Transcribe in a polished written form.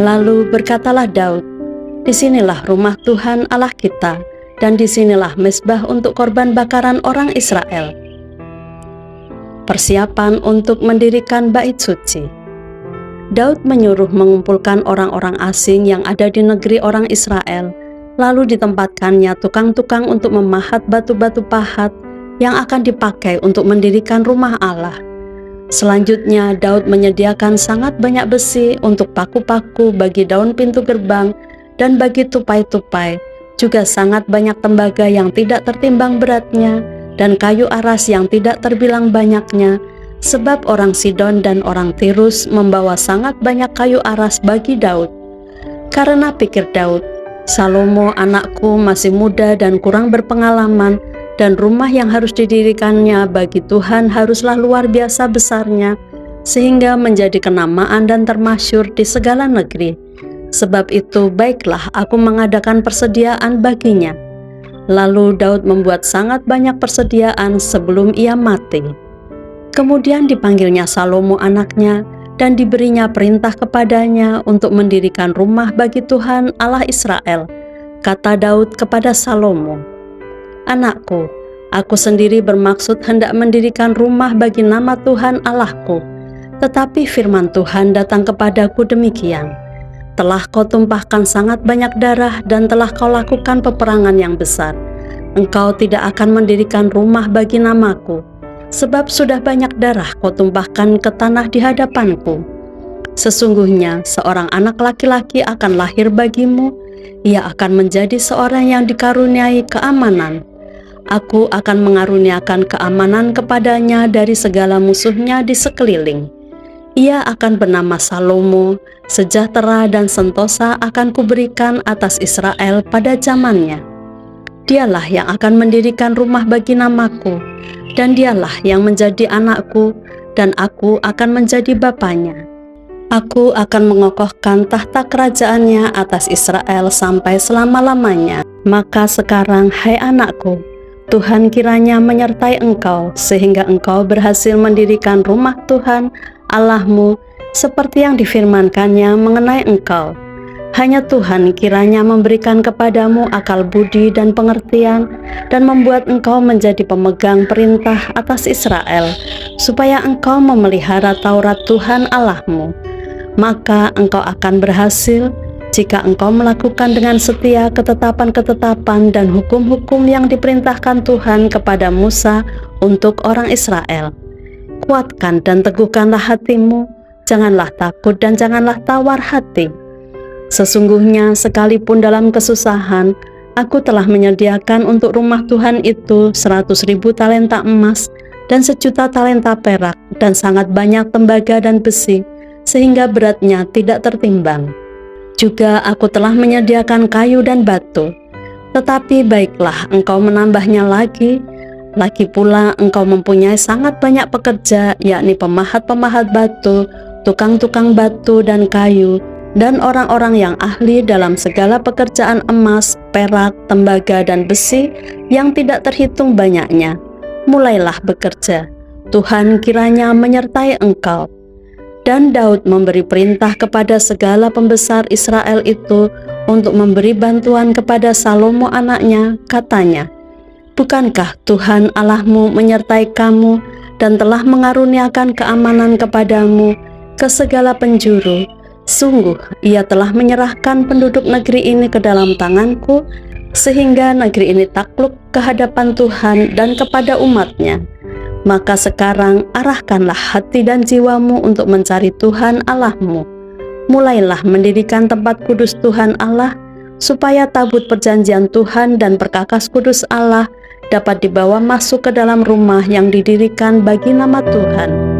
Lalu berkatalah Daud, "Disinilah rumah Tuhan Allah kita, dan disinilah mezbah untuk korban bakaran orang Israel." Persiapan untuk mendirikan bait suci. Daud menyuruh mengumpulkan orang-orang asing yang ada di negeri orang Israel, lalu ditempatkannya tukang-tukang untuk memahat batu-batu pahat yang akan dipakai untuk mendirikan rumah Allah. Selanjutnya Daud menyediakan sangat banyak besi untuk paku-paku bagi daun pintu gerbang dan bagi tupai-tupai, juga sangat banyak tembaga yang tidak tertimbang beratnya dan kayu aras yang tidak terbilang banyaknya, sebab orang Sidon dan orang Tirus membawa sangat banyak kayu aras bagi Daud. Karena pikir Daud, "Salomo anakku masih muda dan kurang berpengalaman, dan rumah yang harus didirikannya bagi Tuhan haruslah luar biasa besarnya, sehingga menjadi kenamaan dan termasyur di segala negeri. Sebab itu baiklah aku mengadakan persediaan baginya." Lalu Daud membuat sangat banyak persediaan sebelum ia mati. Kemudian dipanggilnya Salomo anaknya, dan diberinya perintah kepadanya untuk mendirikan rumah bagi Tuhan Allah Israel. Kata Daud kepada Salomo, "Anakku, aku sendiri bermaksud hendak mendirikan rumah bagi nama Tuhan Allahku. Tetapi firman Tuhan datang kepadaku demikian, telah kau tumpahkan sangat banyak darah dan telah kau lakukan peperangan yang besar. Engkau tidak akan mendirikan rumah bagi namaku, sebab sudah banyak darah kau tumpahkan ke tanah di hadapanku. Sesungguhnya seorang anak laki-laki akan lahir bagimu, ia akan menjadi seorang yang dikaruniai keamanan. Aku akan mengaruniakan keamanan kepadanya dari segala musuhnya di sekeliling. Ia akan bernama Salomo, sejahtera dan sentosa akan kuberikan atas Israel pada zamannya. Dialah yang akan mendirikan rumah bagi namaku, dan dialah yang menjadi anakku, dan aku akan menjadi bapanya. Aku akan mengokohkan tahta kerajaannya atas Israel sampai selama-lamanya. Maka sekarang, hai anakku, Tuhan kiranya menyertai engkau, sehingga engkau berhasil mendirikan rumah Tuhan Allahmu, seperti yang difirmankannya mengenai engkau. Hanya Tuhan kiranya memberikan kepadamu akal budi dan pengertian, dan membuat engkau menjadi pemegang perintah atas Israel, supaya engkau memelihara Taurat Tuhan Allahmu. Maka engkau akan berhasil jika engkau melakukan dengan setia ketetapan-ketetapan dan hukum-hukum yang diperintahkan Tuhan kepada Musa untuk orang Israel. Kuatkan dan teguhkanlah hatimu, janganlah takut dan janganlah tawar hati. Sesungguhnya sekalipun dalam kesusahan, aku telah menyediakan untuk rumah Tuhan itu 100.000 talenta emas dan 1.000.000 talenta perak dan sangat banyak tembaga dan besi, sehingga beratnya tidak tertimbang. Juga aku telah menyediakan kayu dan batu. Tetapi baiklah engkau menambahnya lagi pula engkau mempunyai sangat banyak pekerja, yakni pemahat-pemahat batu, tukang-tukang batu dan kayu, dan orang-orang yang ahli dalam segala pekerjaan emas, perak, tembaga, dan besi yang tidak terhitung banyaknya. Mulailah bekerja, Tuhan kiranya menyertai engkau. Dan Daud memberi perintah kepada segala pembesar Israel itu untuk memberi bantuan kepada Salomo anaknya, katanya, "Bukankah Tuhan Allahmu menyertai kamu dan telah mengaruniakan keamanan kepadamu ke segala penjuru? Sungguh ia telah menyerahkan penduduk negeri ini ke dalam tanganku, sehingga negeri ini takluk ke hadapan Tuhan dan kepada umatnya. Maka sekarang arahkanlah hati dan jiwamu untuk mencari Tuhan Allahmu. Mulailah mendirikan tempat kudus Tuhan Allah, supaya tabut perjanjian Tuhan dan perkakas kudus Allah dapat dibawa masuk ke dalam rumah yang didirikan bagi nama Tuhan.